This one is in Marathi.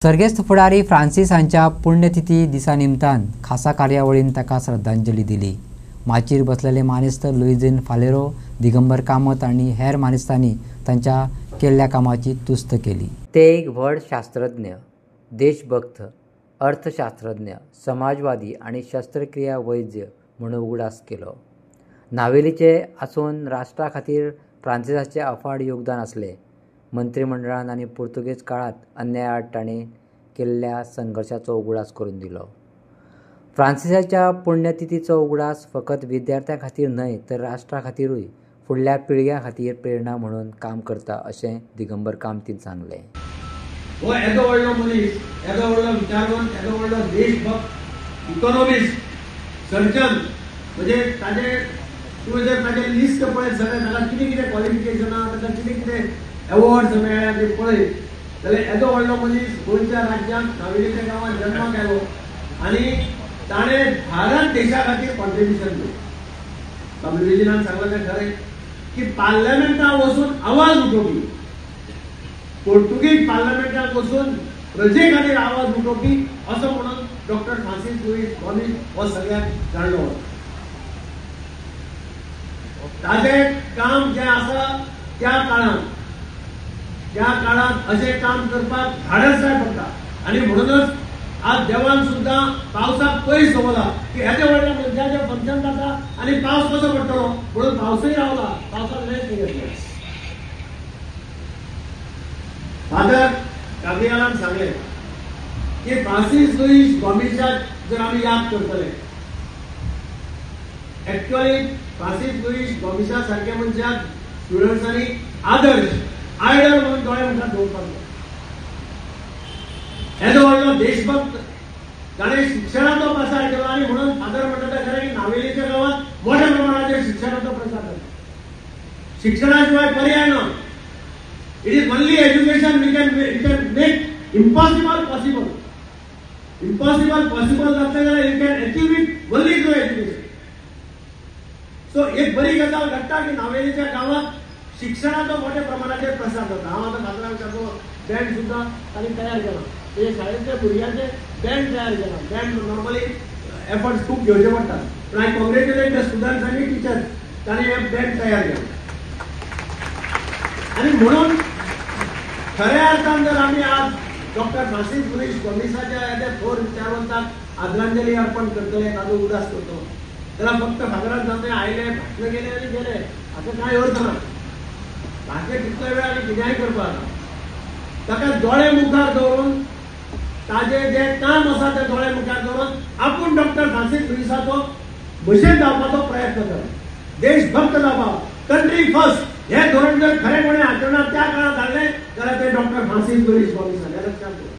सर्गेस्त फुडारी फ्रांसीस हांच्या पुण्यतिथी दिसा निमतान खासा कार्यावळीन ताका श्रद्धांजली दिली। माचीर बसलेले मानेस्तर लुइजीन फालेरो, दिगंबर कामत आणि हेर मानेस्तांनी तांच्या केल्ल्या कामाची तुस्त केली। ते एक व्हड शास्त्रज्ञ, देशभक्त, अर्थशास्त्रज्ञ, समाजवादी आणि शस्त्रक्रिया वैद्य म्हणून उगडास केलो। नावेलीचे आसून राष्ट्रा खातीर फ्रांसिसाचे अफाट योगदान आसले। मंत्रिमंडळान आणि पुर्तुगेज काळात अन्यायाआड ताणें केल्ल्या संघर्षाचो उगडास करून दिलो। फ्रांसिसाच्या पुण्यतिथीचो उगडास फकत विद्यार्थ्यां खातीर न्हय तर राष्ट्रा खातीरूय फुडल्या पिळग्यां खातीर प्रेरणा म्हणून काम करता अशें दिगंबर कामतीन सांगलें। हो येदो व्हडलो मनीस, येदो व्हडलो विचारवंत, येदो व्हडलो देशभक्त, इकॉनॉमिस्ट, सर्जन, म्हणजे ताजे तुवें जर ताजे लिस्ट पळयत जाल्यार ताका कितें कितें क्वॉलिफिकेशनां, ताका कितें कितें अवॉर्ड्स मेळ्ळ्या ते पळयत जाल्यार येदो व्हडलो मनीस गोंयच्या राज्यांत नावेलीच्या गांवांत जल्माक आयलो आनी ताणें भारत देशा खातीर कॉन्ट्रिब्युशन दिलें। लुइजीनान सांगलें तें खरें की पार्लमेंटाक वचून आवाज उठोवपी, पोर्तुगीज पार्लमेंटाक वचून प्रजे खातीर आवाज उठोवपी असो म्हणून डॉक्टर फ्रांसीस लुईस गोमीज हो सगळ्याक जाणलो वता। ताजें काम जें आसा त्या काळात अशें काम करपाक धाडस जाय पडटा आनी म्हणूनच आज देवान सुद्दां पावसाक पयस दवरला की येदे व्हडल्या मनशाचें फंक्शन जाता आनी पावस कसो पडटलो म्हणून पावसूय रावला, पावसाक रेस्ट घेतले। फादर गाब्रिएलान सांगलें की फ्रांसीस लुईस गोमीजाक जर आमी याद करतले, एक्चुअली फ्रांसीस लुईस गोमीजा सारख्या मनशाक स्टुडंट्सांनी आदर्श आयडल म्हणून दोळे मुखार दवरपाक जाय। येदो व्हडलो देशभक्त, ताणें शिक्षणाचो प्रसार केलो आनी म्हणून फादर म्हणटा तें खरें की नावेलीच्या गांवांत मोठ्या प्रमाणाचेर शिक्षणाचो प्रसार जालो। शिक्षणा शिवाय पर्याय ना। It is only education we can make impossible possible. Impossible possible जातलें जाल्यार you can achieve it only through education. So एक बरी गजाल घडटा की नावेलीच्या गांवांत शिक्षणाचो मोठ्या प्रमाणाचेर प्रसार जाता। हांव आतां फादरांचो बँड सुद्दां तांणी तयार केला, ते शाळेंतल्या भुरग्यांचे बँड तयार केला। बँड नॉर्मली एफर्ट्स खूब घेवचे पडटात, पूण आय कॉंग्रेच्युलेट द स्टुडंट्स आनी टिचर्स, तांणी हे बँड तयार केला। आनी म्हणून खऱ्या अर्थान जर आमी आज डॉक्टर फ्रांसीस लुईस गोमीजाच्या येद्या थोर विचारवंताक आदरांजली अर्पण करतले, ताचो उदास करतलो जाल्यार फक्त फादरान जावं आयले, भाशणां केले आनी गेले हाचो कांय अर्थ ना। ताचे तितलो वेळ आनी कितेंय करपाक ताका दोळे मुखार दवरून ताजे जे काम आसा ते दोळे मुखार दवरून आपूण डॉक्टर फ्रांसीस लुईसाचो भशेन जावपाचो प्रयत्न करप, देशभक्त जावपाक, कंट्री फर्स्ट हे धोरण जर खरेपणे आचरणात त्या काळात हाडलें जाल्यार ते डॉक्टर फ्रांसीस लुईस गोमीज लक्षात